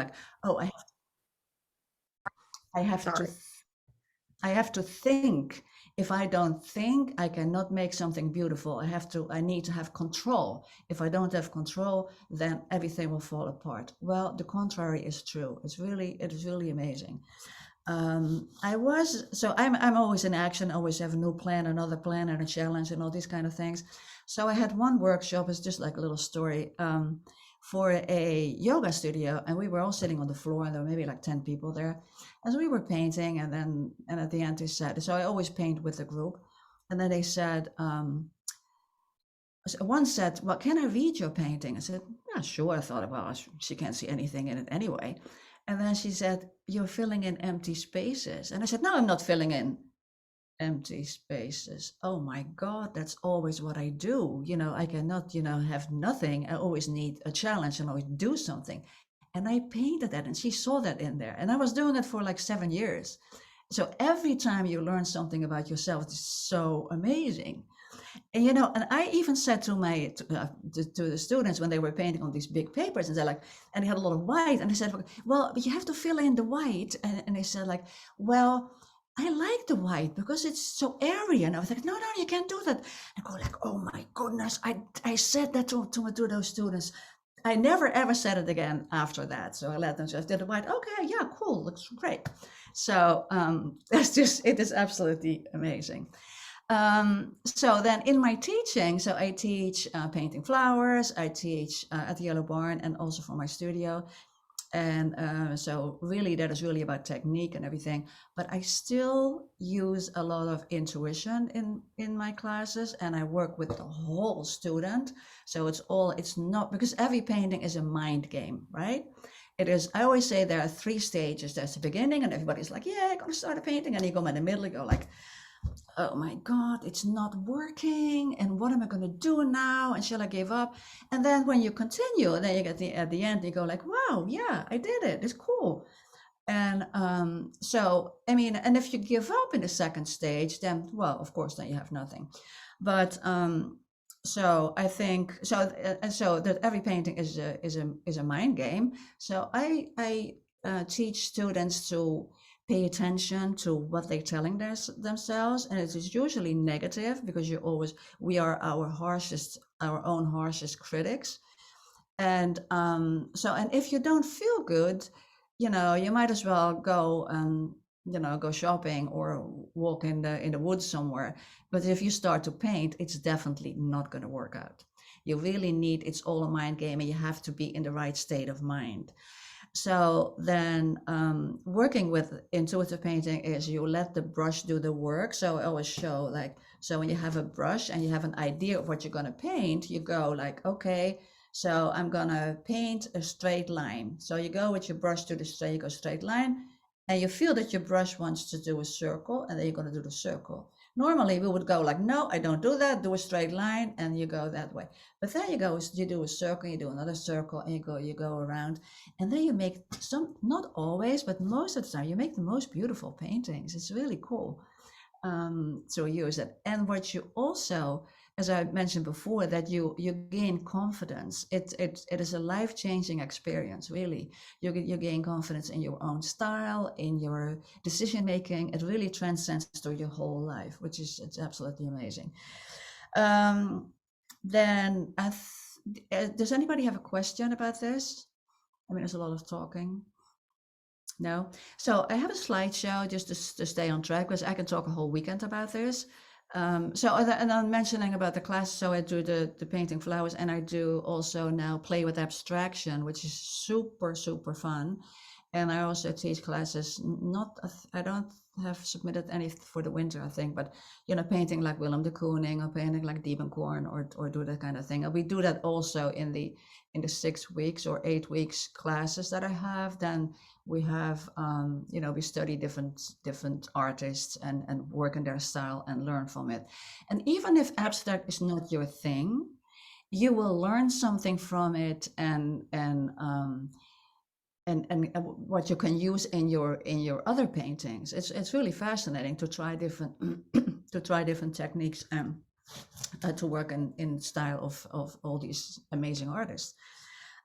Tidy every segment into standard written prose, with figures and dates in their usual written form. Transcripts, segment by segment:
like, oh, I have to Sorry. I have to think. If I don't think, I cannot make something beautiful. I need to have control. If I don't have control, then everything will fall apart. Well, the contrary is true. It is really amazing. I'm always in action, always have a new plan, another plan, and a challenge, and all these kind of things. So I had one workshop, it's just like a little story, for a yoga studio, and we were all sitting on the floor, and there were maybe like 10 people there. As we were painting, and at the end they said, so I always paint with the group, and then they said, one said, well, can I read your painting? I said, yeah, sure. I thought, well, she can't see anything in it anyway. And then she said, you're filling in empty spaces. And I said, no, I'm not filling in empty spaces. Oh my God, that's always what I do. I cannot, have nothing. I always need a challenge and always do something. And I painted that, and she saw that in there. And I was doing it for like 7 years. So every time you learn something about yourself, it's so amazing. And I even said to the students when they were painting on these big papers, and they're like, and they had a lot of white, and I said, well, but you have to fill in the white, and they said like, well, I like the white because it's so airy, and I was like, no, you can't do that. I go like, oh my goodness, I said that to those students. I never ever said it again after that. So I let them just did the white. Okay, yeah, cool, looks great. So it is absolutely amazing. So then in my teaching, so I teach painting flowers, I teach at the Yellow Barn, and also for my studio. And so really that is really about technique and everything, but I still use a lot of intuition in my classes, and I work with the whole student. So it's not, because every painting is a mind game, right? It is, I always say there are 3 stages. There's the beginning, and everybody's like, yeah, I'm gonna start a painting, and you go in the middle, you go like, oh my God, it's not working. And what am I going to do now? And shall I give up? And then when you continue, then you get at the end, you go like, wow, yeah, I did it. It's cool. And so, I mean, and if you give up in the second stage, then, well, of course, then you have nothing. But so I think so that every painting is a mind game. So I teach students to pay attention to what they're telling themselves, and it is usually negative, because we are our own harshest critics. And and if you don't feel good, you might as well go and go shopping or walk in the woods somewhere. But if you start to paint, it's definitely not going to work out. You really need, it's all a mind game, and you have to be in the right state of mind. So then working with intuitive painting is you let the brush do the work. So I always show like, so when you have a brush and you have an idea of what you're going to paint, you go like, okay, so I'm going to paint a straight line. So you go with your brush to the straight line, and you feel that your brush wants to do a circle, and then you're going to do the circle. Normally we would go like, no, I don't do that, do a straight line, and you go that way. But then you do a circle, you do another circle, and you go around, and then you make some, not always, but most of the time, you make the most beautiful paintings. It's really cool to use it. And what you also, as I mentioned before, that you gain confidence. It is a life-changing experience, really. You gain confidence in your own style, in your decision making. It really transcends through your whole life, which is, it's absolutely amazing. Then does anybody have a question about this? I mean, there's a lot of talking. No. So I have a slideshow just to stay on track, because I can talk a whole weekend about this. And I'm mentioning about the class. So I do the painting flowers, and I do also now play with abstraction, which is super, super fun. And I also teach classes, not, I don't have submitted any for the winter, I think, but, painting like Willem de Kooning, or painting like Diebenkorn, or do that kind of thing. And we do that also in the 6 weeks or 8 weeks classes that I have. Then we have, we study different artists and work in their style and learn from it. And even if abstract is not your thing, you will learn something from it, and what you can use in your other paintings. It's really fascinating to try different techniques, and to work in style of all these amazing artists.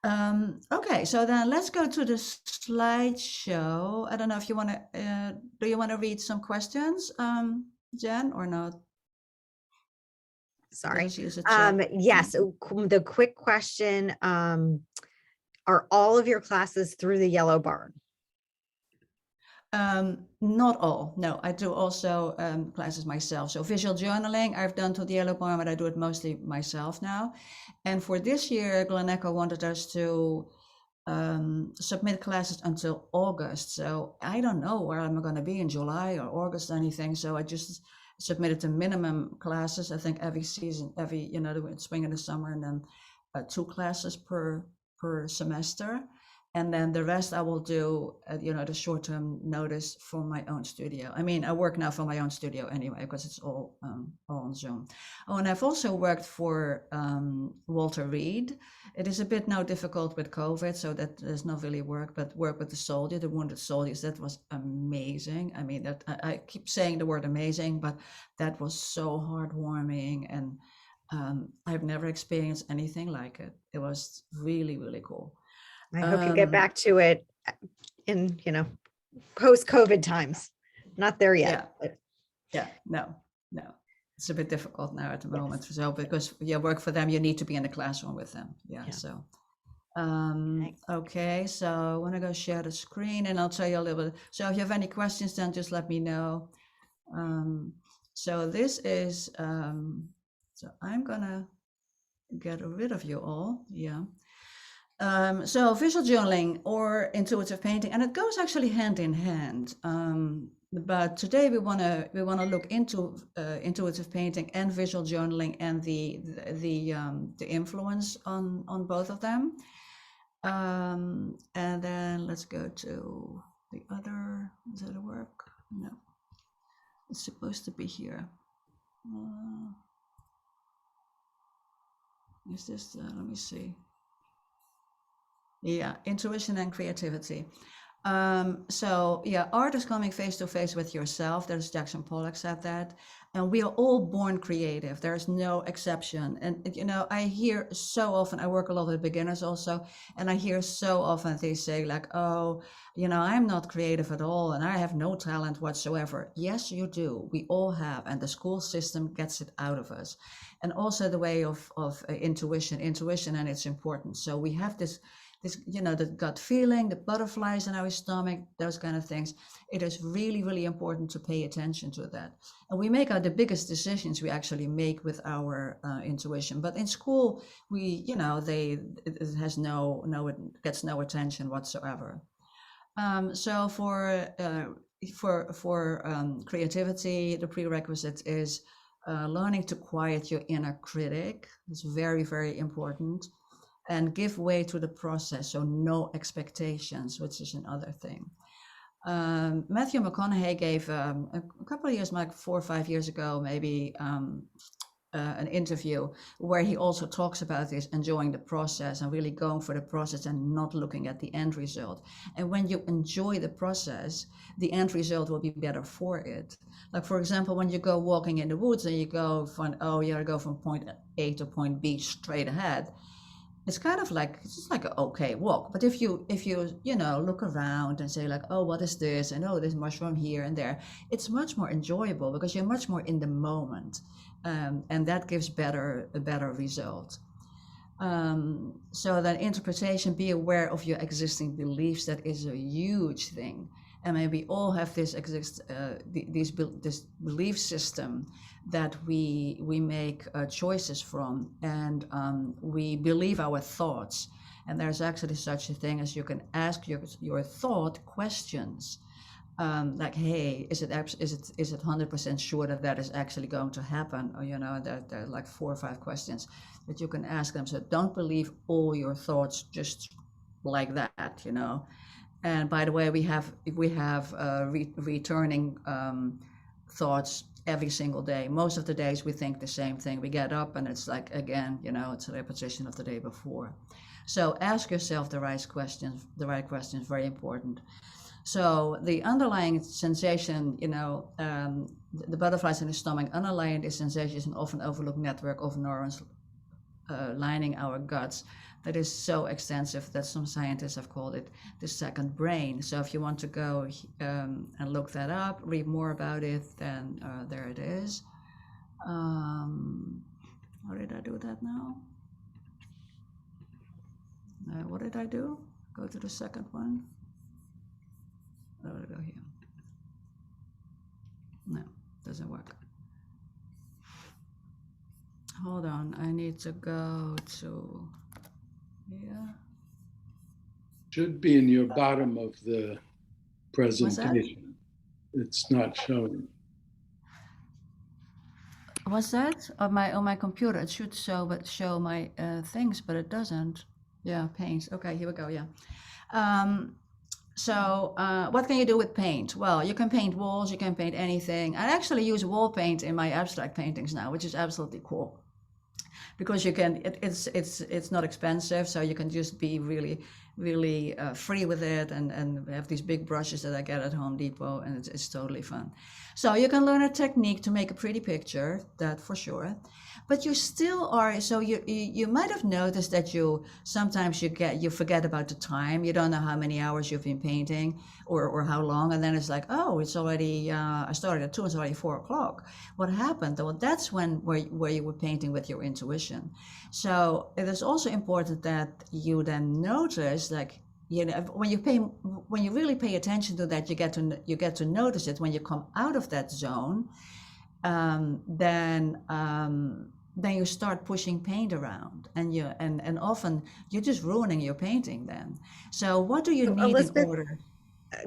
Okay, so then let's go to the slideshow. I don't know if you want to, do you want to read some questions, Jen, or not? Sorry. Mm-hmm. Yes, the quick question, are all of your classes through the yellow barn? Not all. No, I do also classes myself. So visual journaling I've done to the yellow barn, but I do it mostly myself now. And for this year, Glen Echo wanted us to submit classes until August. So I don't know where I'm going to be in July or August, anything. So I just submitted the minimum classes. I think every season, the spring and the summer, and then 2 classes per semester. And then the rest I will do, the short-term notice for my own studio. I mean, I work now for my own studio anyway, because it's all on Zoom. Oh, and I've also worked for Walter Reed. It is a bit now difficult with COVID, so that does not really work, but work with the wounded soldiers, that was amazing. I mean, that I keep saying the word amazing, but that was so heartwarming, and I've never experienced anything like it. It was really, really cool. I hope you get back to it in, post-COVID times. Not there yet. No. It's a bit difficult now at the moment. So because you work for them, you need to be in the classroom with them. So okay, so I want to go share the screen, and I'll tell you a little bit. So if you have any questions, then just let me know. So this is so I'm gonna get rid of you all. So visual journaling or intuitive painting, and it goes actually hand in hand. But today we want to look into intuitive painting and visual journaling, and the influence on both of them. And then let's go to the other. Does it work? No, it's supposed to be here. Is this? Let me see. Yeah, intuition and creativity. So yeah, art is coming face to face with yourself. There's Jackson Pollock said that, and we are all born creative. There's no exception. And I hear so often, I work a lot with beginners also, and I hear so often they say like, oh, I'm not creative at all, and I have no talent whatsoever. Yes, you do. We all have, and the school system gets it out of us. And also the way of intuition, and it's important. So we have this, the gut feeling, the butterflies in our stomach, those kind of things. It is really, really important to pay attention to that. And we make the biggest decisions we actually make with our intuition. But in school, it gets no attention whatsoever. So for creativity, the prerequisite is learning to quiet your inner critic. It's very, very important. And give way to the process, so no expectations, which is another thing. Matthew McConaughey gave a couple of years, like 4 or 5 years ago, maybe, an interview where he also talks about this, enjoying the process and really going for the process and not looking at the end result. And when you enjoy the process, the end result will be better for it. Like, for example, when you go walking in the woods and you go from point A to point B straight ahead, it's kind of like, it's just like an okay walk. But if you look around and say like, oh, what is this? And oh, there's mushroom here and there. It's much more enjoyable because you're much more in the moment. And that gives a better result. So that interpretation, be aware of your existing beliefs. That is a huge thing. And maybe we all have this belief system that we make choices from, and we believe our thoughts. And there's actually such a thing as you can ask your thought questions, like, hey, is it 100% sure that is actually going to happen? Or there are like 4 or 5 questions that you can ask them. So don't believe all your thoughts just like that. And by the way, we have returning thoughts every single day. Most of the days we think the same thing. We get up and it's like, again, it's a repetition of the day before. So ask yourself the right questions. Very important. So the underlying sensation, the butterflies in the stomach, underlying this sensation is an often overlooked network of neurons lining our guts that is so extensive that some scientists have called it the second brain. So if you want to go and look that up, read more about it, then there it is. How did I do that now? What did I do? Go to the second one. Oh, go here. No, doesn't work. Hold on, I need to go to here. Should be in your bottom of the presentation. It's not showing. What's that? On my computer, it should show my things, but it doesn't. Yeah, paint. Okay, here we go. Yeah. So what can you do with paint? Well, you can paint walls, you can paint anything. I actually use wall paint in my abstract paintings now, which is absolutely cool. Because you can, it's not expensive, so you can just be really free with it, and have these big brushes that I get at Home Depot, and it's totally fun. So you can learn a technique to make a pretty picture, that for sure. But you still are, so you might have noticed that sometimes you forget about the time. You don't know how many hours you've been painting or how long, and then it's like, oh, it's already, I started at 2, it's already 4 o'clock. What happened? Well, that's where you were painting with your intuition. So it is also important that you then notice, like, when you really pay attention to that, you get to notice it when you come out of that zone. Then you start pushing paint around, and often you're just ruining your painting then. So what do you need Elisabeth, in order?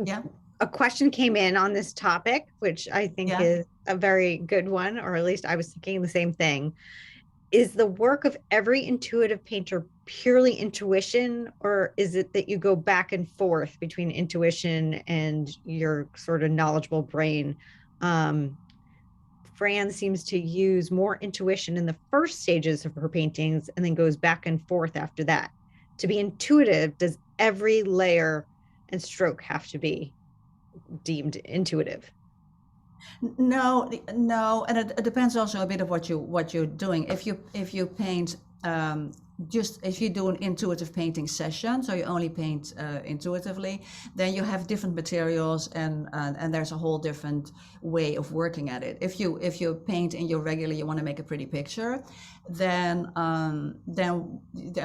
Yeah. A question came in on this topic, which I think is a very good one, or at least I was thinking the same thing. Is the work of every intuitive painter purely intuition, or is it that you go back and forth between intuition and your sort of knowledgeable brain? Fran seems to use more intuition in the first stages of her paintings and then goes back and forth after that. To be intuitive, does every layer and stroke have to be deemed intuitive? No, and it depends also a bit of what you're doing. If you paint just if you do an intuitive painting session, so you only paint intuitively, then you have different materials, and there's a whole different way of working at it. If you paint in your regular, you want to make a pretty picture, then I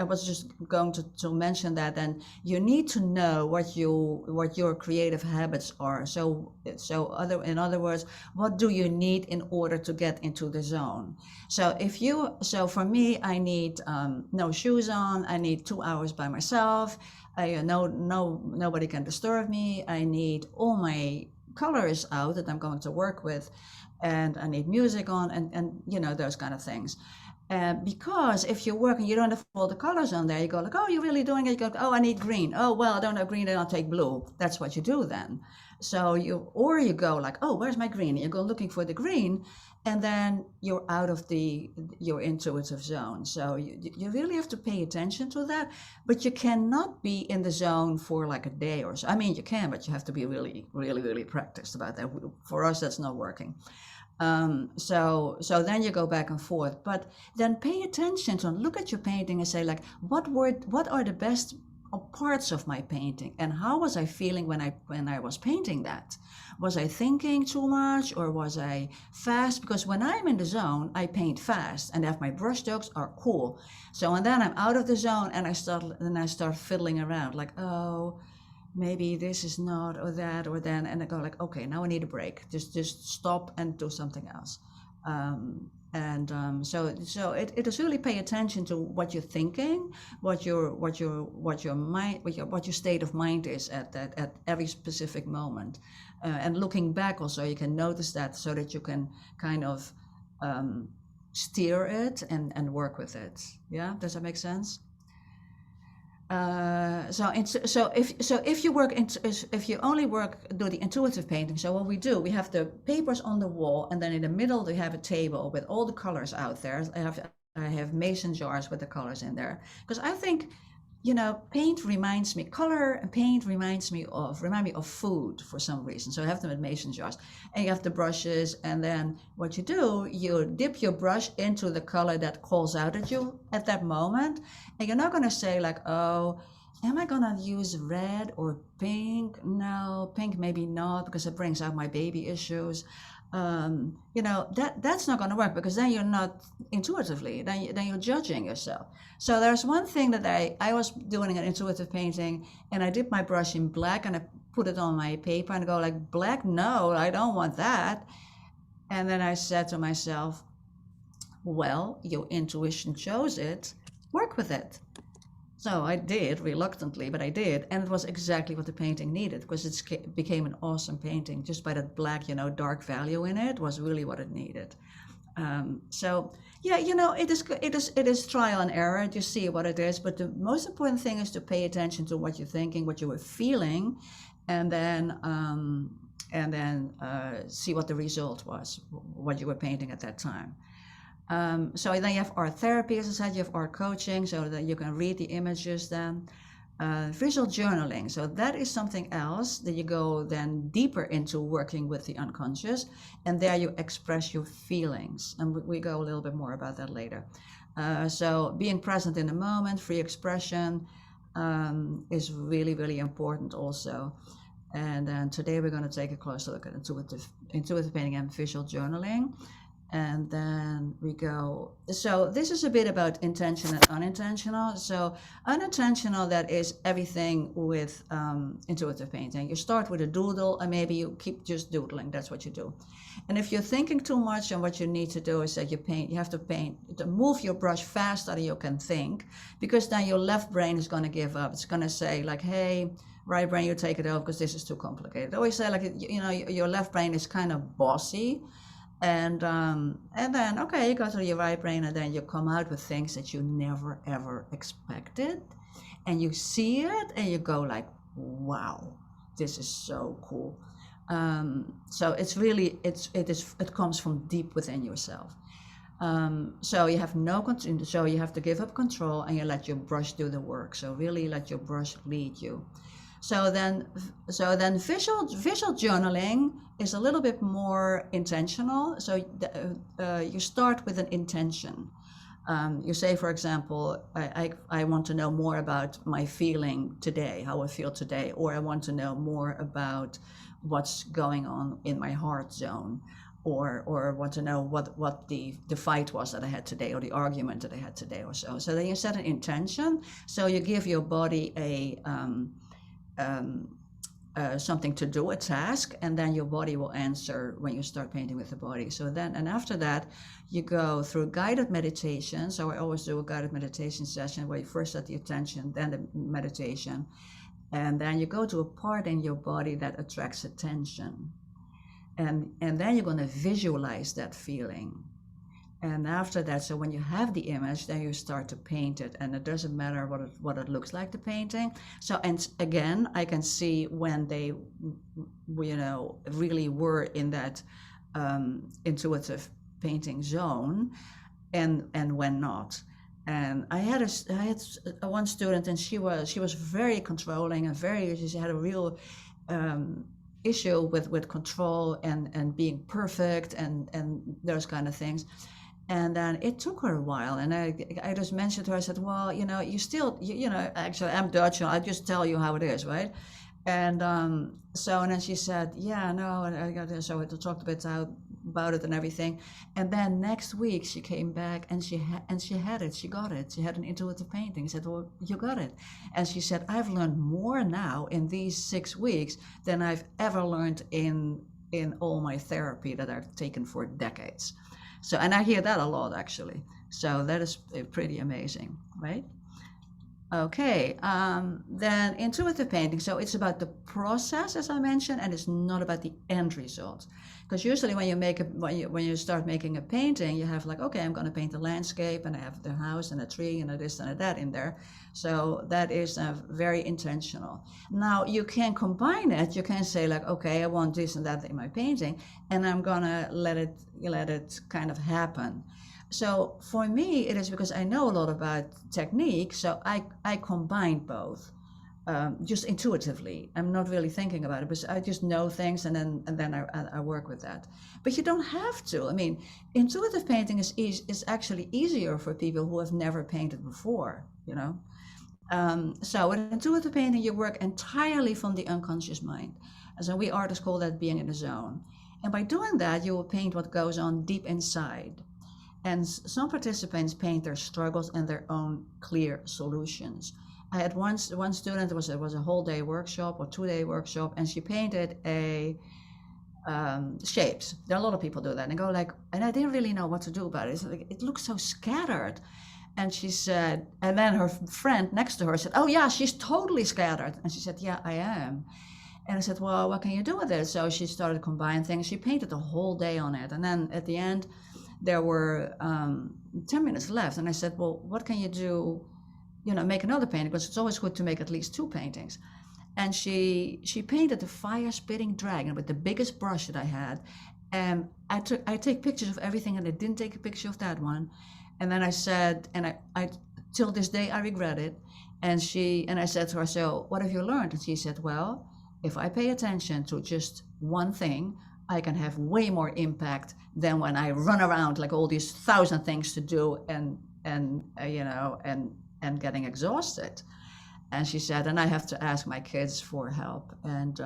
was just going to mention that then you need to know what your creative habits are. So in other words, what do you need in order to get into the zone? So for me, I need no shoes on. I need 2 hours by myself. Nobody can disturb me. I need all my colors out that I'm going to work with, and I need music on, and those kind of things. Because if you're working, you don't have all the colors on there. You go like, oh, you're really doing it. You go, oh, I need green. Oh, well, I don't have green, then I'll take blue. That's what you do then. So you go like, oh, where's my green? You go looking for the green, and then you're out of your intuitive zone. So you really have to pay attention to that, but you cannot be in the zone for like a day or so. I mean, you can, but you have to be really, really, really practiced about that. For us, that's not working. So then you go back and forth, but then pay attention to look at your painting and say like, what are the best parts of my painting, and how was I feeling when I was painting that? Was I thinking too much, or was I fast? Because when I'm in the zone, I paint fast, and if my brush strokes are cool. So and then I'm out of the zone, and I start fiddling around like, oh, maybe this is not, or that, or then, and I go like, okay, now I need a break. Just stop and do something else. So it is really pay attention to what you're thinking, what your mind, what your state of mind is at every specific moment, and looking back also you can notice that, so that you can kind of steer it and work with it. Yeah, does that make sense? If you only do the intuitive painting, so what we do, we have the papers on the wall, and then in the middle we have a table with all the colors out there. I have mason jars with the colors in there, because I think paint reminds me, color and paint remind me of food for some reason. So I have them in mason jars, and you have the brushes, and then what you do, you dip your brush into the color that calls out at you at that moment, and you're not going to say like, oh, am I gonna use red or pink? No, pink maybe not, because it brings out my baby issues. That's not gonna work, because then you're not intuitively, then you're judging yourself. So there's one thing that I was doing an intuitive painting, and I dipped my brush in black and I put it on my paper and I go like, black, no, I don't want that. And then I said to myself, well, your intuition chose it, work with it. So I did, reluctantly, but I did, and it was exactly what the painting needed, because it became an awesome painting just by that black, dark value in it was really what it needed. So yeah, it is trial and error to see what it is, but the most important thing is to pay attention to what you're thinking, what you were feeling, and then see what the result was, what you were painting at that time. So then you have art therapy, as I said, you have art coaching, so that you can read the images then. Visual journaling, so that is something else that you go then deeper into working with the unconscious, and there you express your feelings, and we go a little bit more about that later. So being present in the moment, free expression, is really, really important also. And then today we're going to take a closer look at intuitive painting and visual journaling. And then we go, so this is a bit about intentional and unintentional. So unintentional, that is everything with intuitive painting. You start with a doodle, and maybe you keep just doodling, that's what you do. And if you're thinking too much, and what you need to do is that you have to move your brush faster than you can think, because then your left brain is going to give up. It's going to say like, hey, right brain, you take it over, because this is too complicated. I always say like, your left brain is kind of bossy. And then, okay, you go to your right brain, and then you come out with things that you never, ever expected. And you see it, and you go like, wow, this is so cool. So it's really, it comes from deep within yourself. So you have no control, so you have to give up control, and you let your brush do the work. So really let your brush lead you. So then visual journaling is a little bit more intentional. So you start with an intention. You say, for example, I want to know more about my feeling today, how I feel today, or I want to know more about what's going on in my heart zone, or want to know what the fight was that I had today, or the argument that I had today, or so. So then you set an intention. So you give your body something to do, a task, and then your body will answer when you start painting with the body. So then, and after that, you go through guided meditation. So I always do a guided meditation session where you first set the attention, then the meditation, and then you go to a part in your body that attracts attention, and then you're going to visualize that feeling. And after that, so when you have the image, then you start to paint it, and it doesn't matter what it looks like, the painting. So, and again, I can see when they, really were in that intuitive painting zone, and when not. And I had one student, and she was very controlling and she had a real issue with control and being perfect and those kind of things. And then it took her a while, and I just mentioned to her, I said, well, you still, actually, I'm Dutch, and I'll just tell you how it is, right? And and then she said, yeah, no, and so we talked a bit about it and everything. And then next week she came back, and she had it, she got it. She had an intuitive painting. I said, well, you got it. And she said, I've learned more now in these 6 weeks than I've ever learned in all my therapy that I've taken for decades. So, and I hear that a lot, actually. So that is pretty amazing, right? Okay, then intuitive painting. So it's about the process, as I mentioned, and it's not about the end result. Because usually when you start making a painting, you have like, okay, I'm going to paint a landscape, and I have the house and a tree and a this and a that in there. So that is very intentional. Now you can combine it. You can say like, okay, I want this and that in my painting, and I'm gonna let it kind of happen. So for me, it is because I know a lot about technique, so I combine both. Just intuitively. I'm not really thinking about it, but I just know things, and then I work with that. But you don't have to. I mean, intuitive painting is actually easier for people who have never painted before. You know, so with intuitive painting, you work entirely from the unconscious mind. And so we artists call that being in the zone. And by doing that, you will paint what goes on deep inside. And some participants paint their struggles and their own clear solutions. I had one student, it was a whole day workshop or 2-day workshop, and she painted shapes. There are a lot of people do that and go like, and I didn't really know what to do about it. It's like, it looks so scattered. And she said, and then her friend next to her said, oh yeah, she's totally scattered. And she said, yeah, I am. And I said, well, what can you do with it? So she started combining things. She painted the whole day on it. And then at the end, there were 10 minutes left. And I said, well, what can you do? You know, make another painting, because it's always good to make at least 2 paintings. And she painted the fire-spitting dragon with the biggest brush that I had. And I take pictures of everything, and I didn't take a picture of that one. And then I said, and I till this day I regret it. And I said to her, so what have you learned? And she said, well, if I pay attention to just one thing, I can have way more impact than when I run around like all these 1,000 things to do and getting exhausted. And she said, and I have to ask my kids for help, and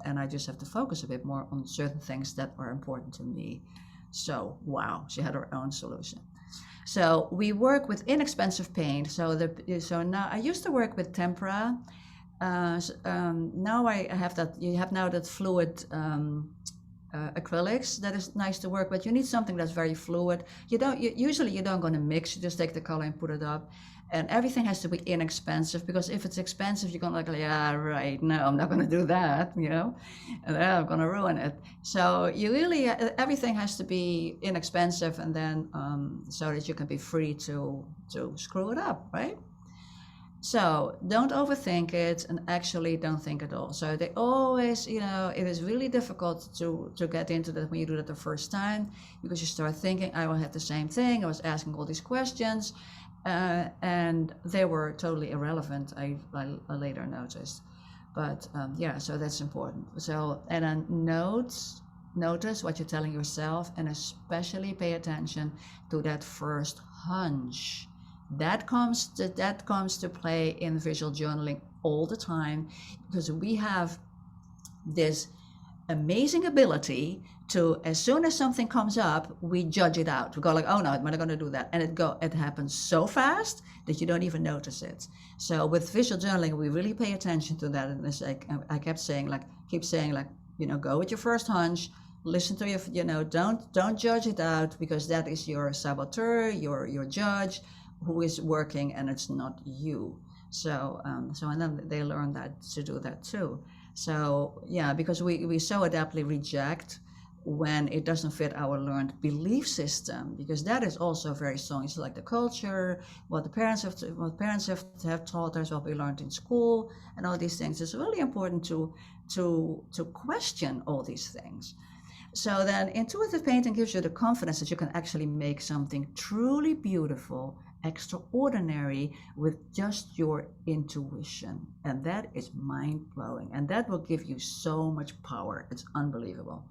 I just have to focus a bit more on certain things that are important to me. So wow, she had her own solution. So we work with inexpensive paint. So now I used to work with tempera. Now I have that. You have now that fluid acrylics that is nice to work with. You need something that's very fluid. Usually you don't going to mix. You just take the color and put it up. And everything has to be inexpensive, because if it's expensive, you're going to like, yeah, right, no, I'm not going to do that, you know, and I'm going to ruin it. So you really, everything has to be inexpensive, and then so that you can be free to screw it up, right? So don't overthink it, and actually don't think at all. So they always, you know, it is really difficult to get into that when you do that the first time, because you start thinking, I will have the same thing. I was asking all these questions. And they were totally irrelevant, I later noticed. But yeah, so that's important. So, and then notice what you're telling yourself, and especially pay attention to that first hunch. That comes to play in visual journaling all the time, because we have this amazing ability to, as soon as something comes up, we judge it out. We go like, oh no, I'm not going to do that. And it happens so fast that you don't even notice it. So with visual journaling, we really pay attention to that. And it's like, I keep saying, you know, go with your first hunch, listen to your, you know, don't judge it out, because that is your saboteur, your judge who is working, and it's not you. So, and then they learn that to do that too. So yeah, because we so adeptly reject when it doesn't fit our learned belief system, because that is also very strong. It's like the culture, what the parents have taught us, what we learned in school, and all these things. It's really important to question all these things. So then intuitive painting gives you the confidence that you can actually make something truly beautiful, extraordinary, with just your intuition. And that is mind-blowing. And that will give you so much power. It's unbelievable.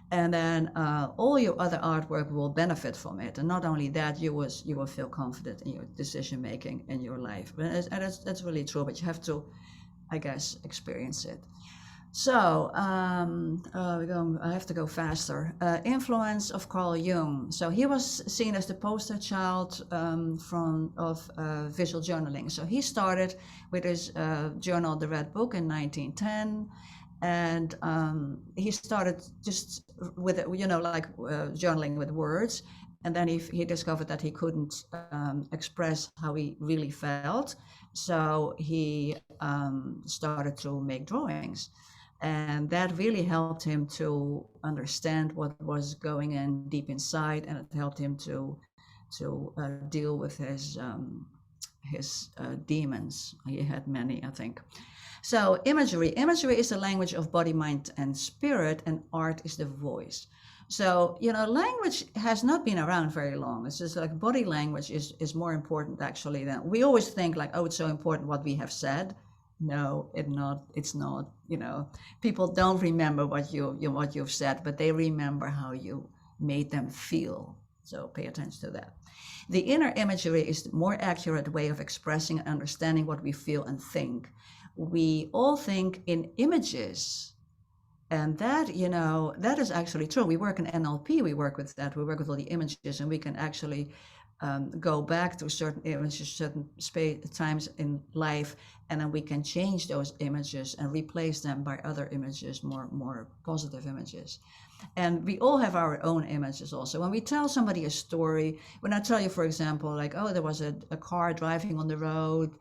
And then all your other artwork will benefit from it. And not only that, you will feel confident in your decision making in your life. And that's really true, but you have to, I guess, experience it. So I have to go faster. Influence of Carl Jung. So he was seen as the poster child of visual journaling. So he started with his journal, The Red Book, in 1910. And he started just with, journaling with words. And then he discovered that he couldn't express how he really felt. So he started to make drawings. And that really helped him to understand what was going in deep inside, and it helped him to deal with his demons. He had many, I think. So imagery is the language of body, mind, and spirit, and art is the voice. So, language has not been around very long. It's just like body language is more important actually than we always think like, oh, it's so important what we have said. No, it's not, people don't remember what what you've said, but they remember how you made them feel. So pay attention to that. The inner imagery is the more accurate way of expressing and understanding what we feel and think. We all think in images. And that, that is actually true. We work in NLP, we work with that. We work with all the images, and we can actually go back to certain images, certain times in life, and then we can change those images and replace them by other images, more positive images. And we all have our own images also. When we tell somebody a story, when I tell you, for example, like, oh, there was a car driving on the road,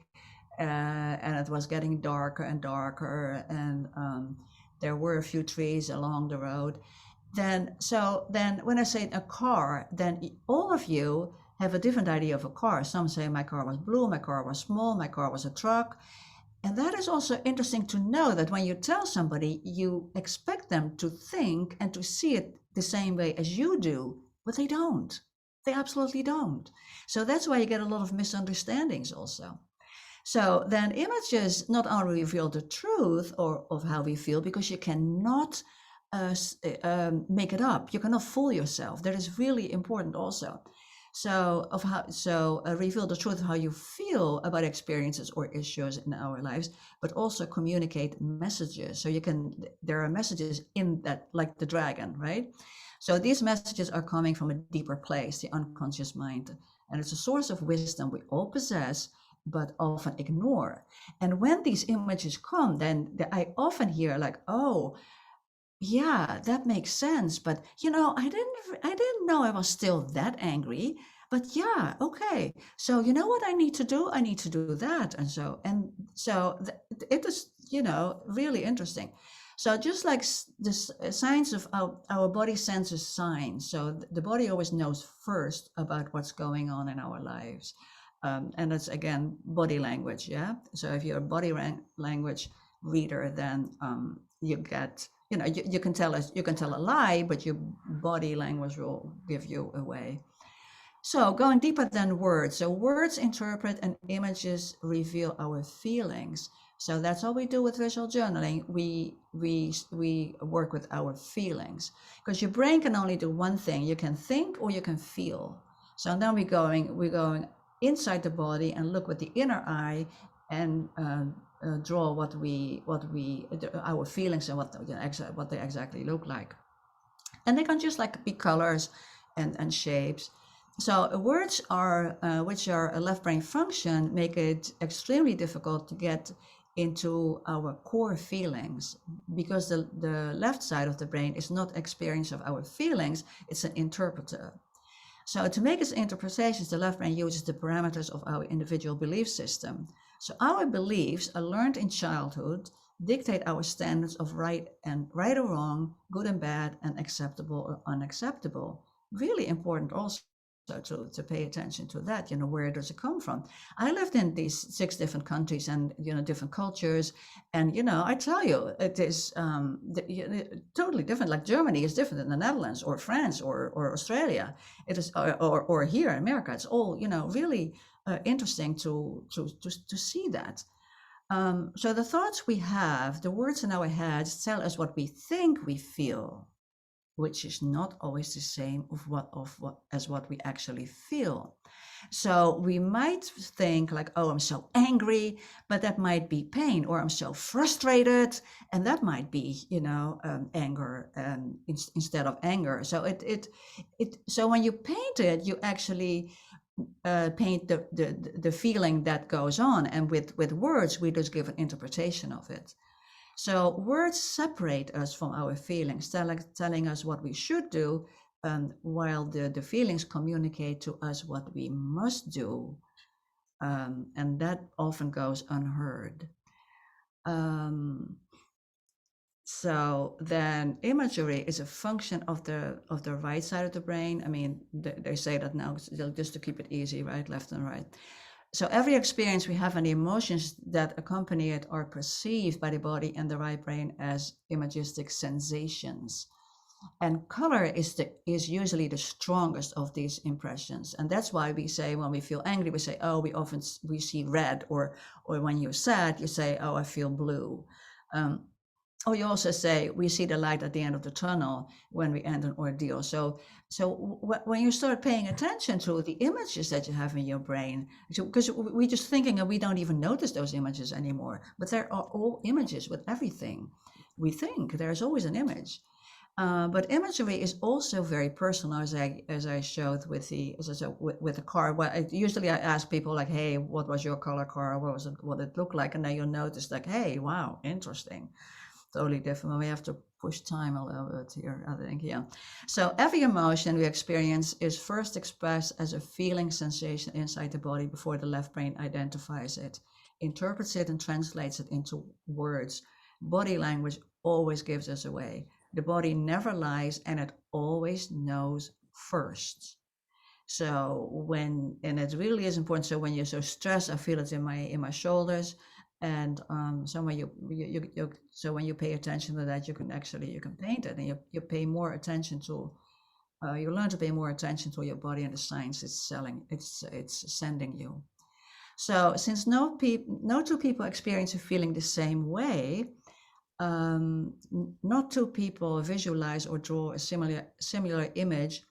and it was getting darker and darker, and there were a few trees along the road. Then when I say a car, then all of you have a different idea of a car. Some say my car was blue, my car was small, my car was a truck. And that is also interesting to know, that when you tell somebody, you expect them to think and to see it the same way as you do, but they don't. They absolutely don't. So that's why you get a lot of misunderstandings also. So then images not only reveal the truth of how we feel, because you cannot make it up. You cannot fool yourself. That is really important also. So reveal the truth of how you feel about experiences or issues in our lives, but also communicate messages. So there are messages in that, like the dragon, right? So these messages are coming from a deeper place, the unconscious mind. And it's a source of wisdom we all possess, but often ignore. And when these images come, then I often hear like, oh, yeah, that makes sense. But I didn't know I was still that angry. But yeah, okay. So you know what I need to do? I need to do that. And so it is, really interesting. So just like the science of our body senses signs. So the body always knows first about what's going on in our lives. And that's, again, body language, yeah? So if you're a body language reader, then you get, you can tell a lie, but your body language will give you away. So going deeper than words. So words interpret and images reveal our feelings. So that's what we do with visual journaling. We work with our feelings, because your brain can only do one thing. You can think or you can feel. So then we're going inside the body and look with the inner eye and draw our feelings and what they exactly look like. And they can just like be colors and shapes. So words which are a left brain function, make it extremely difficult to get into our core feelings, because the left side of the brain is not experience of our feelings, it's an interpreter. So to make its interpretations, the left brain uses the parameters of our individual belief system. So our beliefs are learned in childhood, dictate our standards of right or wrong, good and bad, and acceptable or unacceptable. Really important also to pay attention to that. Where does it come from? I lived in these 6 different countries and different cultures, and I tell you, it is totally different. Like Germany is different than the Netherlands or France or Australia. It is or here in America. It's all really interesting to see that. So the thoughts we have, the words in our heads, tell us what we think we feel, which is not always the same as what we actually feel. So we might think like, oh, I'm so angry, but that might be pain, or I'm so frustrated, and that might be, anger instead of anger. So so when you paint it, you actually paint the feeling that goes on, and with words, we just give an interpretation of it. So words separate us from our feelings, telling us what we should do, while the feelings communicate to us what we must do, and that often goes unheard. So then imagery is a function of the right side of the brain. I mean, they say that now just to keep it easy, right? Left and right. So every experience we have and the emotions that accompany it are perceived by the body and the right brain as imagistic sensations. And color is usually the strongest of these impressions. And that's why we say when we feel angry, we say, oh, we see red, or when you're sad, you say, oh, I feel blue. Or you also say, we see the light at the end of the tunnel when we end an ordeal. So when you start paying attention to the images that you have in your brain, because we're just thinking and we don't even notice those images anymore, but there are all images with everything. We think there's always an image. But imagery is also very personal, as I showed with the car. Well, usually I ask people like, "Hey, what was your color car? What it looked like?" And then you'll notice like, "Hey, wow, interesting, totally different." We have to push time a little bit here, I think. Yeah. So every emotion we experience is first expressed as a feeling sensation inside the body before the left brain identifies it, interprets it, and translates it into words. Body language always gives us away. The body never lies, and it always knows first. So and it really is important. So when you're so stressed, I feel it in my shoulders, and so when when you pay attention to that, you can paint it, and you pay more attention to. You learn to pay more attention to your body and the signs it's sending you. So since no two people experience a feeling the same way. Not two people visualize or draw a similar image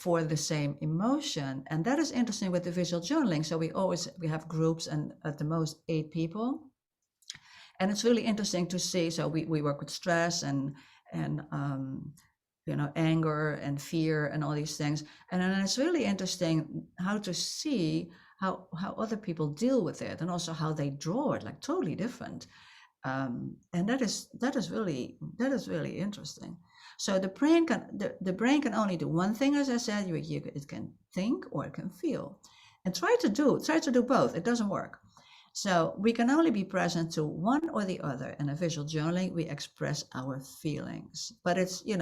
for the same emotion, and that is interesting with the visual journaling. So we have groups, and at the most 8 people, and it's really interesting to see. So we work with stress and anger and fear and all these things, and then it's really interesting how to see how other people deal with it, and also how they draw it, like totally different. And that is really interesting. So the brain can only do one thing, as I said. It can think or it can feel, and try to do both. It doesn't work. So we can only be present to one or the other. In a visual journaling, we express our feelings, but it's you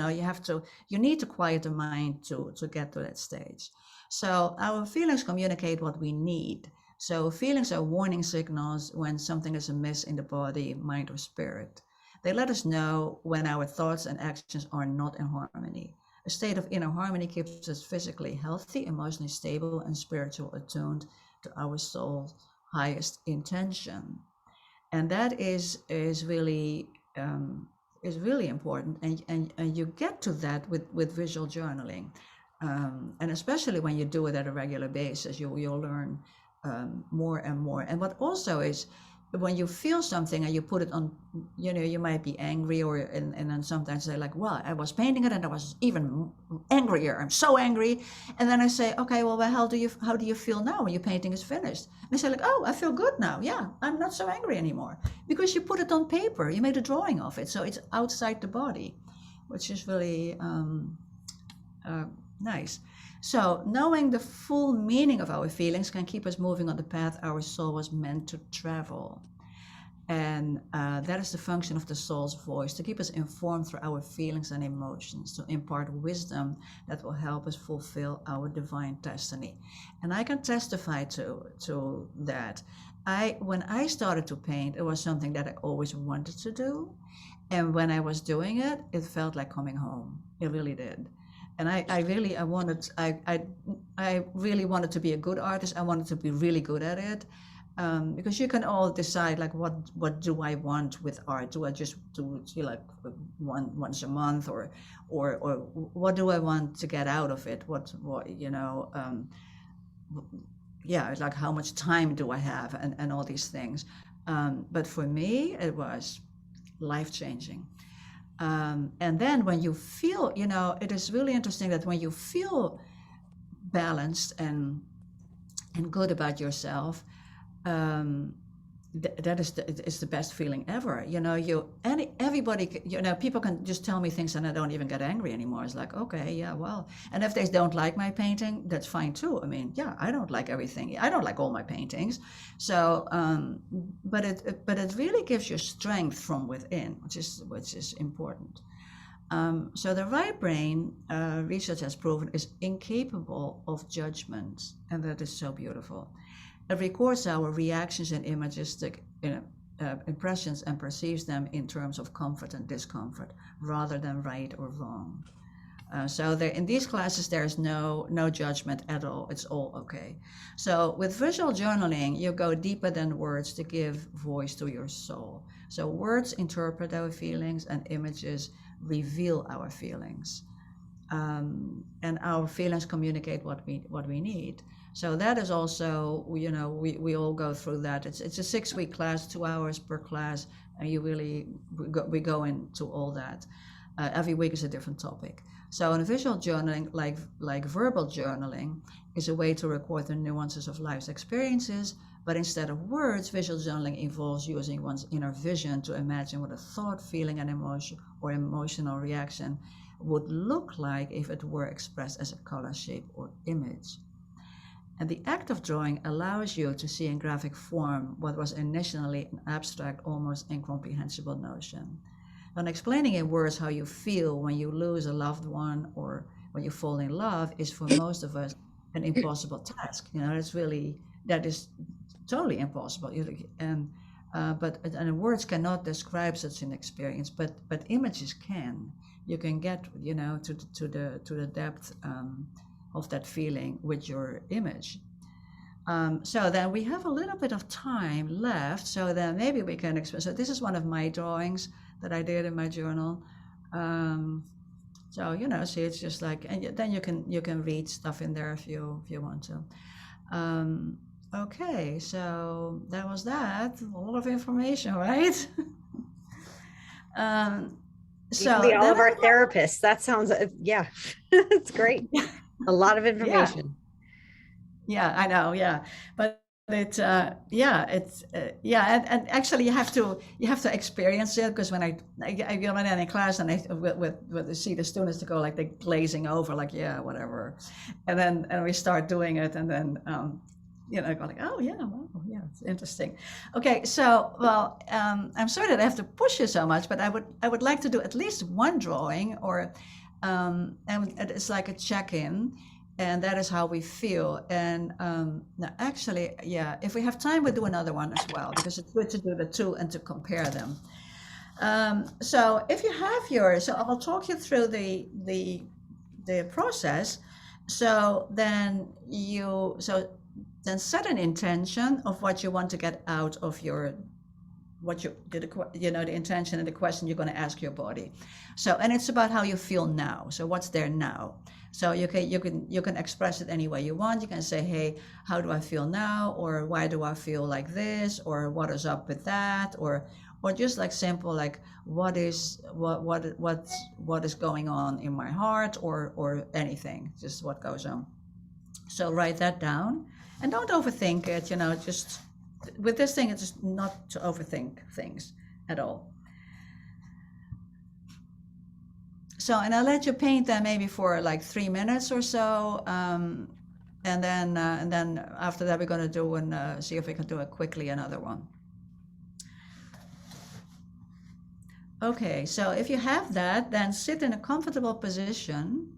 need to quiet the mind to get to that stage. So our feelings communicate what we need. So feelings are warning signals when something is amiss in the body, mind, or spirit. They let us know when our thoughts and actions are not in harmony. A state of inner harmony keeps us physically healthy, emotionally stable, and spiritually attuned to our soul's highest intention. And that is really important. And you get to that with visual journaling. And especially when you do it at a regular basis, you'll learn more and more. And what also is, when you feel something and you put it on, you might be angry, and then sometimes they're like, well, I was painting it and I was even angrier. I'm so angry. And then I say, okay, well, how do you feel now when your painting is finished? And they say like, oh, I feel good now. Yeah, I'm not so angry anymore, because you put it on paper, you made a drawing of it. So it's outside the body, which is really nice. So knowing the full meaning of our feelings can keep us moving on the path our soul was meant to travel. And that is the function of the soul's voice, to keep us informed through our feelings and emotions, to impart wisdom that will help us fulfill our divine destiny. And I can testify to that. When I started to paint, it was something that I always wanted to do. And when I was doing it, it felt like coming home. It really did. And I really wanted to be a good artist. I wanted to be really good at it, because you can all decide like, what do I want with art? Do I just do like once a month, or what do I want to get out of it? It's like, how much time do I have, and all these things. But for me, it was life-changing. And then when you feel, it is really interesting that when you feel balanced and good about yourself, that is the best feeling ever. Everybody, people can just tell me things and I don't even get angry anymore. It's like, okay, yeah, well, and if they don't like my painting, that's fine too. I mean, yeah, I don't like everything. I don't like all my paintings. So, but it really gives you strength from within, which is important. So the right brain, research has proven, is incapable of judgment, and that is so beautiful. It records our reactions and images impressions and perceives them in terms of comfort and discomfort rather than right or wrong. So there, in these classes, there's no judgment at all. It's all okay. So with visual journaling, you go deeper than words to give voice to your soul. So words interpret our feelings and images reveal our feelings. And our feelings communicate what we need. So that is also, we all go through that. It's a 6-week class, 2 hours per class, and we go into all that. Every week is a different topic. So in visual journaling, like verbal journaling, is a way to record the nuances of life's experiences, but instead of words, visual journaling involves using one's inner vision to imagine what a thought, feeling, and emotion or emotional reaction would look like if it were expressed as a color, shape, or image. And the act of drawing allows you to see in graphic form what was initially an abstract, almost incomprehensible notion. And explaining in words how you feel when you lose a loved one or when you fall in love is for most of us an impossible task. That is totally impossible. And words cannot describe such an experience, but images can. You can get to the depth of that feeling with your image. So then we have a little bit of time left, so then maybe we can express. So this is one of my drawings that I did in my journal. See, it's just like, and then you can read stuff in there if you want to. Okay, so that was that. A lot of information, right? So all of our therapists. That sounds, yeah, it's great. A lot of information. Yeah, I know. Yeah, but it's and actually you have to experience it, because when I go in any class and I with see the students to go like they're glazing over, like yeah, whatever, and we start doing it, and then go like, oh yeah, wow, yeah, it's interesting. Okay, so well, I'm sorry that I have to push you so much, but I would like to do at least one drawing, or and it's like a check-in. And that is how we feel. And actually, yeah, if we have time, we'll do another one as well, because it's good to do the two and to compare them. So if you have yours, so I will talk you through the process. So then set an intention of what you want to get out of the intention and the question you're going to ask your body. So, and it's about how you feel now. So what's there now? So you can express it any way you want. You can say, hey, how do I feel now? Or why do I feel like this? Or what is up with that? Or just like simple, like what is going on in my heart, or anything, just what goes on. So write that down and don't overthink it, just with this thing, it's just not to overthink things at all. So, and I'll let you paint that maybe for like 3 minutes or so, and then after that we're going to do and see if we can do it quickly, another one. Okay, so if you have that, then sit in a comfortable position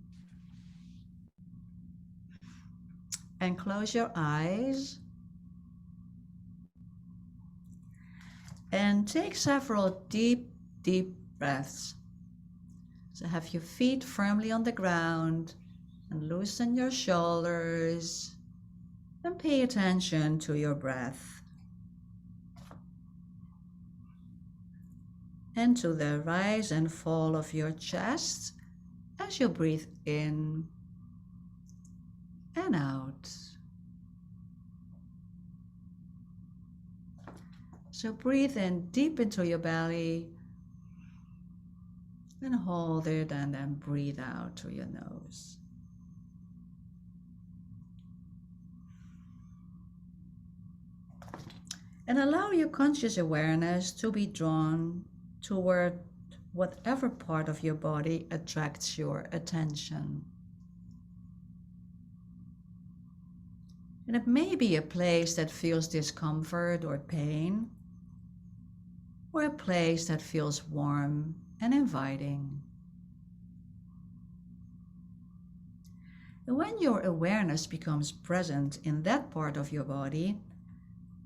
and close your eyes and take several deep breaths. So have your feet firmly on the ground and loosen your shoulders and pay attention to your breath and to the rise and fall of your chest as you breathe in and out. So breathe in deep into your belly and hold it, and then breathe out through your nose. And allow your conscious awareness to be drawn toward whatever part of your body attracts your attention. And it may be a place that feels discomfort or pain, or a place that feels warm and inviting. And when your awareness becomes present in that part of your body,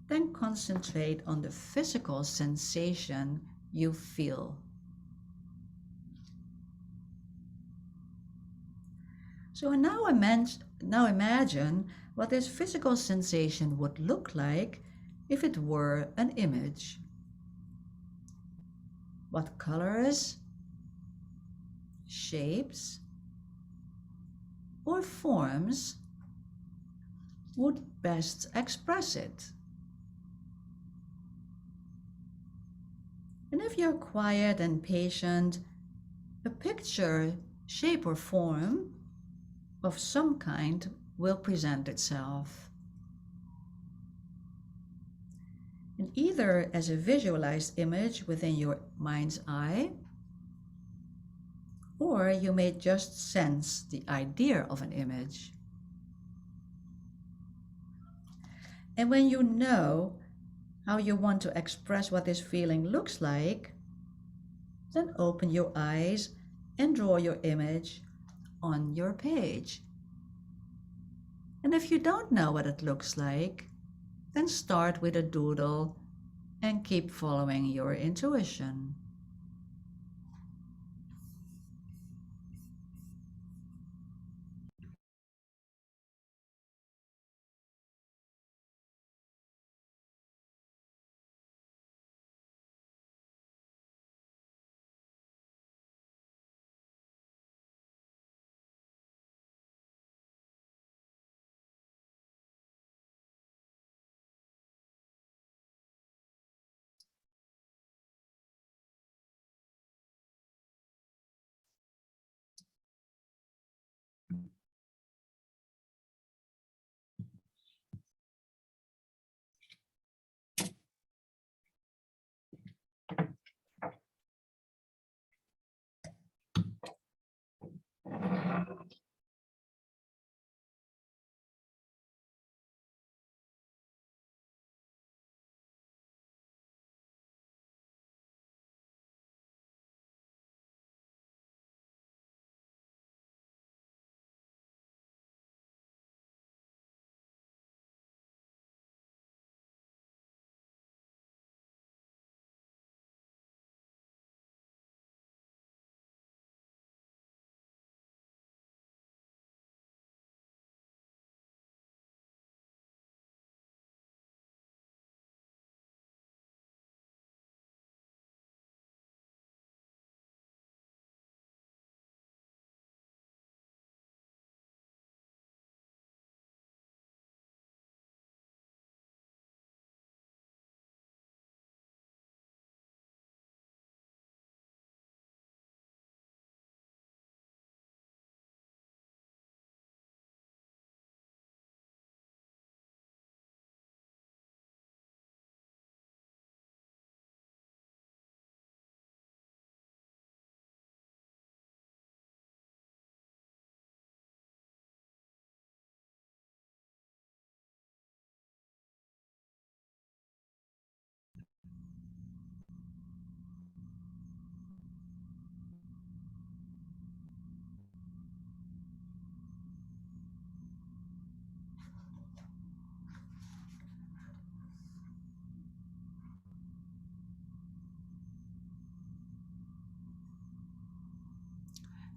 then concentrate on the physical sensation you feel. So now imagine what this physical sensation would look like if it were an image. What colors, shapes, or forms would best express it? And if you're quiet and patient, a picture, shape, or form of some kind will present itself. And either as a visualized image within your mind's eye, or you may just sense the idea of an image. And when you know how you want to express what this feeling looks like, then open your eyes and draw your image on your page. And if you don't know what it looks like, then start with a doodle and keep following your intuition.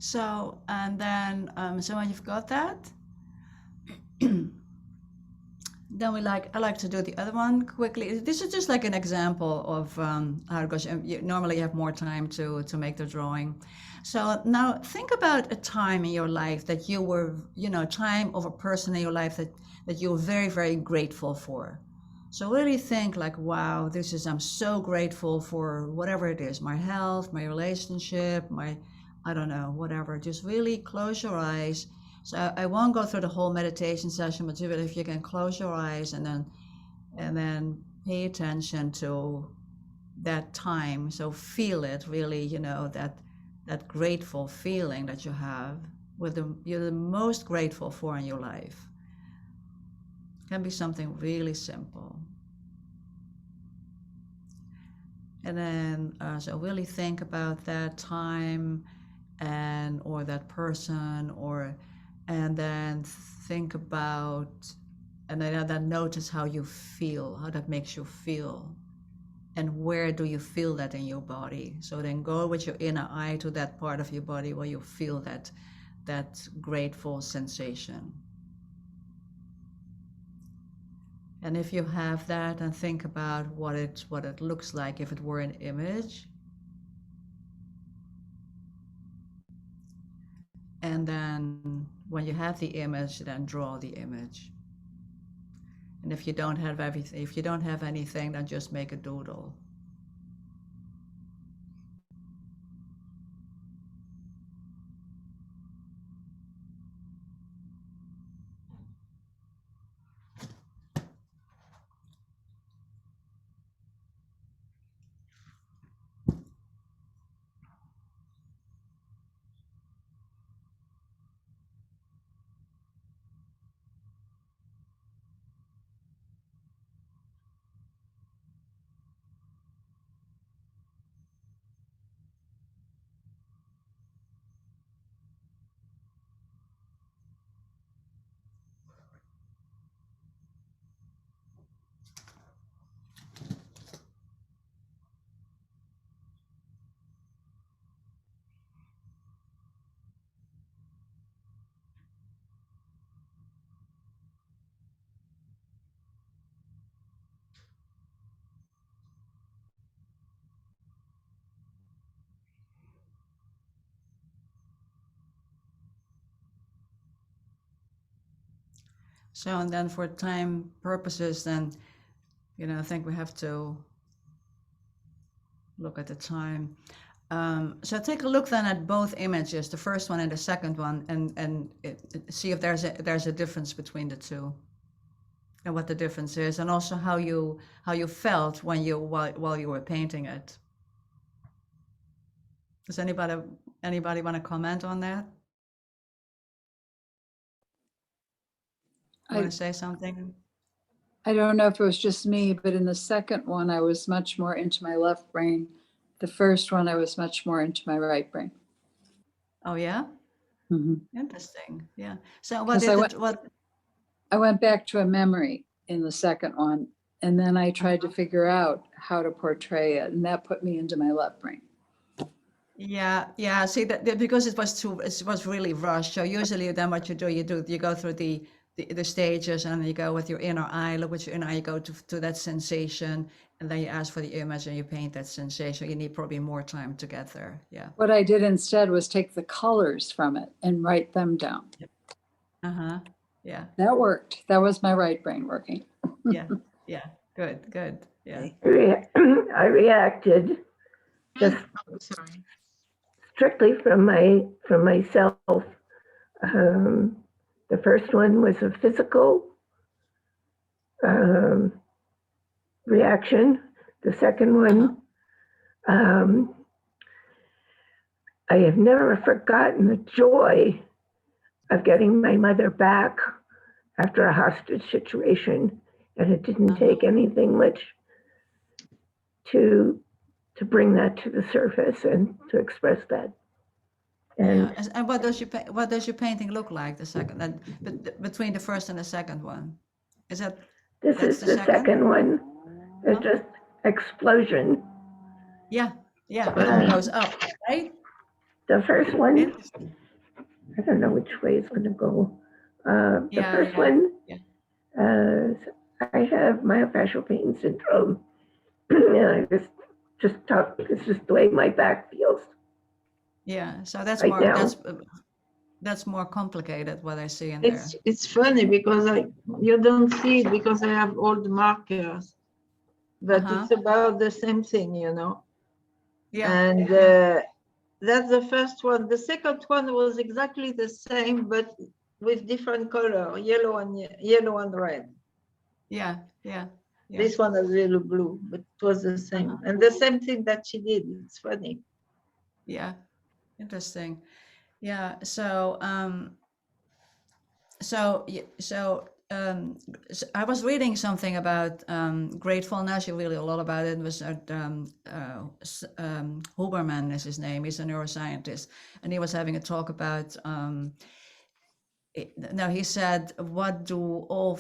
So, and then, so when you've got that, then I like to do the other one quickly. This is just like an example of how it goes. Normally you have more time to make the drawing. So now think about a time in your life that you were, time of a person in your life that you were very, very grateful for. So really think like, wow, I'm so grateful for whatever it is, my health, my relationship, I don't know, whatever. Just really close your eyes. So I won't go through the whole meditation session, but if you can close your eyes and then pay attention to that time. So feel it really, that grateful feeling that you have, you're the most grateful for in your life. It can be something really simple. And then, so really think about that time or that person, and then think about And then notice how you feel, how that makes you feel. And where do you feel that in your body? So then go with your inner eye to that part of your body where you feel that grateful sensation. And if you have that, and think about what it looks like if it were an image. And then when you have the image, then draw the image. And if you don't have anything, then just make a doodle. So, and then for time purposes, then, I think we have to look at the time. So take a look then at both images, the first one and the second one, and see if there's a difference between the two, and what the difference is, and also how you felt when while you were painting it. Does anybody want to comment on that? Want to say something? I don't know if it was just me, but in the second one, I was much more into my left brain. The first one, I was much more into my right brain. Oh, yeah? Mm-hmm. Interesting. Yeah. So I went back to a memory in the second one, and then I tried to figure out how to portray it, and that put me into my left brain. Yeah. See, that because it was really rushed. So usually then what you go through the stages, and you go with your inner eye, look with your inner eye, you go to that sensation, and then you ask for the image and you paint that sensation. You need probably more time to get there. Yeah. What I did instead was take the colors from it and write them down. Yeah. That worked. That was my right brain working. Yeah. Good. Yeah. I reacted just strictly from myself. The first one was a physical reaction. The second one, I have never forgotten the joy of getting my mother back after a hostage situation, and it didn't take anything much to bring that to the surface and to express that. And what does your painting look like? The second, between the first and the second one, is that? This is the second one. It's just explosion. Yeah. It goes up, right? The first one, I don't know which way it's going to go. The first one, I have myofascial pain syndrome. And I just talk. It's just the way my back feels. Yeah, so that's that's more complicated what I see in there. It's funny because you don't see it because I have all the markers, but it's about the same thing, Yeah. And that's the first one. The second one was exactly the same, but with different color, yellow and red. Yeah. This one is little blue, but it was the same. And the same thing that she did. It's funny. Yeah, interesting. Yeah, so so I was reading something about gratefulness. You read a lot about it. It was Huberman is his name. He's a neuroscientist, and he was having a talk about No, he said, what do all,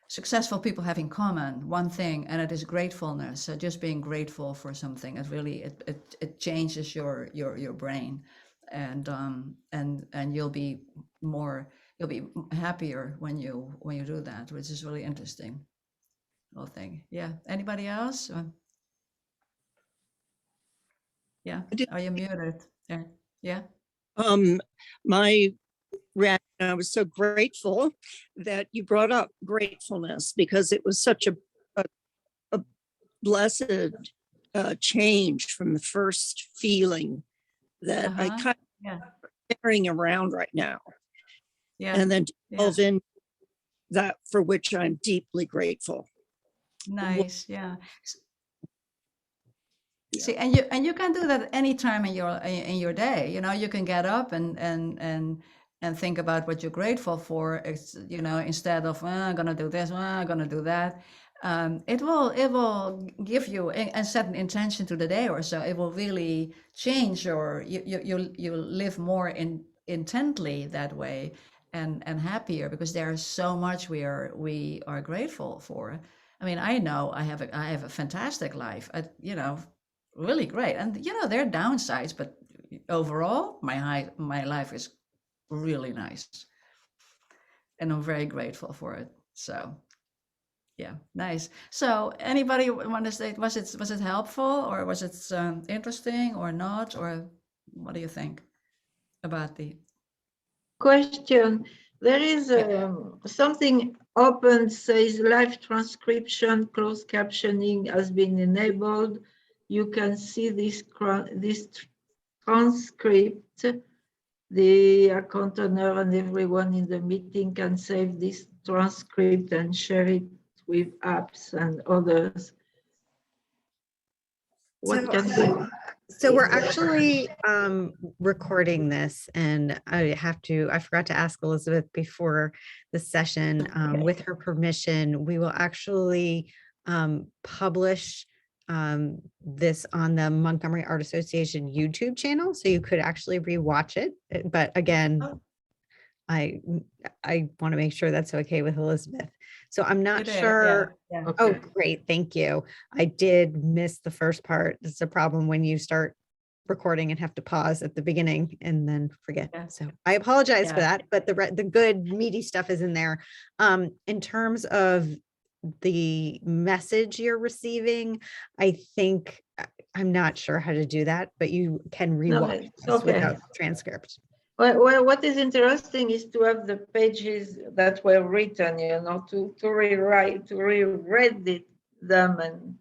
successful people have in common? One thing, and it is gratefulness. So just being grateful for something, it really, it changes your brain, and you'll be happier when you do that, which is really interesting. Whole thing. Yeah. Anybody else? Yeah. Are you muted? Yeah. Yeah. My reaction, I was so grateful that you brought up gratefulness, because it was such a blessed change from the first feeling that I kind of carrying around right now. Yeah. And then delve in that for which I'm deeply grateful. Nice. Yeah. See, and you can do that anytime in your day. You can get up and think about what you're grateful for. It's, instead of I'm gonna do this, I'm gonna do that. It will give you and set an intention to the day or so. It will really change you live more intently that way, and happier, because there's so much we are grateful for. I mean, I know I have a fantastic life. Really great, and there are downsides, but overall my life is really nice, and I'm very grateful for it. So yeah, nice. So anybody want to say, was it helpful, or was it interesting or not, or what do you think about the question? There is something open, says live transcription, closed captioning has been enabled. You can see this transcript. The account owner and everyone in the meeting can save this transcript and share it with apps and others. What can we? So we're actually recording this, and I forgot to ask Elisabeth before the session. With her permission, we will actually publish this on the Montgomery Art Association YouTube channel, so you could actually rewatch it. But again, I want to make sure that's okay with Elisabeth. So I'm not sure. Yeah. Okay. Oh, great. Thank you. I did miss the first part. It's a problem when you start recording and have to pause at the beginning and then forget. Yeah. So I apologize for that, but the good meaty stuff is in there. In terms of the message you're receiving, I think I'm not sure how to do that, but you can rewatch without transcript. Well, what is interesting is to have the pages that were written, to reread them and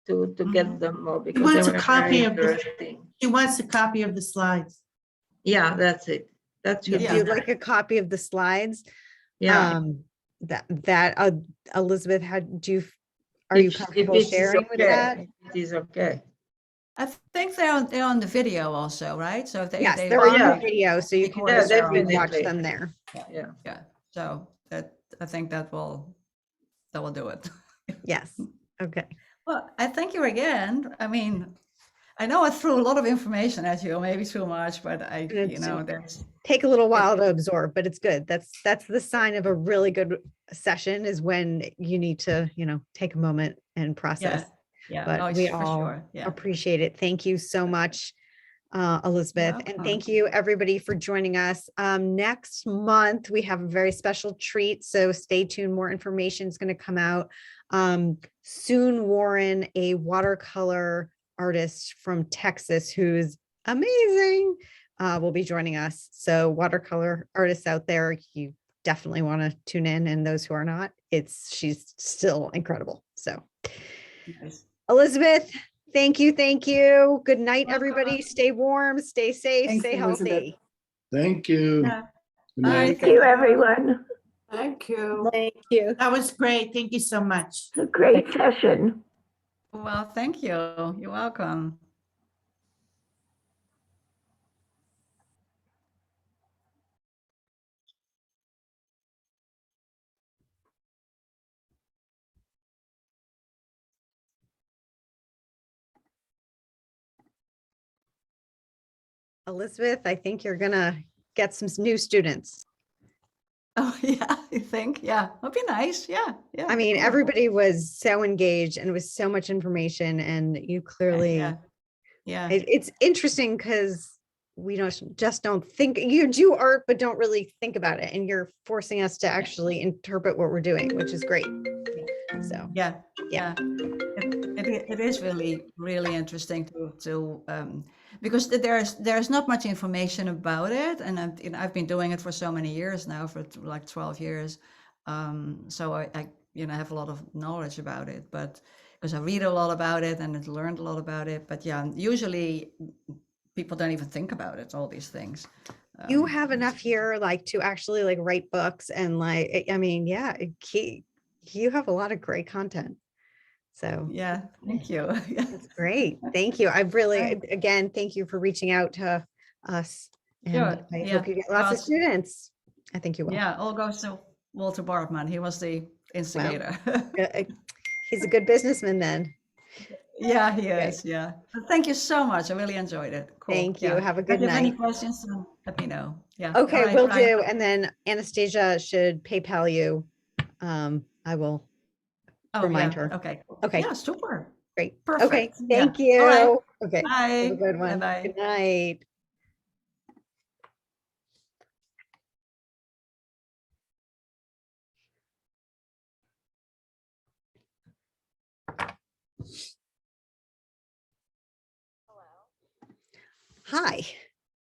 to get them more, because he wants a copy of he wants a copy of the slides. Yeah, that's it. That's you'd like a copy of the slides. Yeah. That Elisabeth, are you comfortable sharing with that? It is okay. I think they're on the video also, right? So if they're on the video, so you can watch them there. Yeah. So I think that will do it. Yes. Okay. Well, I thank you again. I mean, I know I threw a lot of information at you, maybe too much, but there's take a little while to absorb, but it's good. That's the sign of a really good session, is when you need to, take a moment and process. Yeah, but we all appreciate it. Thank you so much, Elisabeth. And thank you everybody for joining us. Next month, we have a very special treat, so stay tuned. More information is going to come out soon. Warren, a watercolor artist from Texas who's amazing, will be joining us. So watercolor artists out there, you definitely want to tune in, and those who are not, she's still incredible. So nice. Elisabeth, thank you. Good night, everybody. Stay warm, stay safe. Thanks, stay healthy. Elisabeth. Thank you. Thank you, everyone. Thank you. Thank you. That was great. Thank you so much. It's a great session. Well, thank you. You're welcome. Elisabeth, I think you're gonna get some new students. Oh yeah, I think, yeah, that'd be nice. Yeah, yeah. I mean, cool. everybody was so engaged and it was so much information, and you clearly, yeah. It's interesting because we don't think, you do art, but don't really think about it. And you're forcing us to actually interpret what we're doing, which is great. So, yeah. It is really, really interesting to because there's not much information about it, and I've been doing it for so many years now, for like 12 years. So I have a lot of knowledge about it, but because I read a lot about it and I've learned a lot about it. But yeah, usually people don't even think about it, all these things. You have enough here, like, to actually like write books, and like, I mean, yeah, you have a lot of great content. So yeah, thank you. That's great. Thank you. I really, again, thank you for reaching out to us. And Sure. I hope you get lots of students. I think you will. Yeah, all goes to Walter Bartman. He was the instigator. He's a good businessman then. Yeah, he is. Yeah. But thank you so much. I really enjoyed it. Cool. Thank you. Have a good If you have any night. questions, then let me know. Yeah. Okay, All right, will bye. do. And then Anastasia should PayPal you. I will remind her. Okay. Okay. Yeah, super. Great. Perfect. Okay. Thank you. All right. Okay. Bye. Have a good one. Bye-bye. Good night. Hi.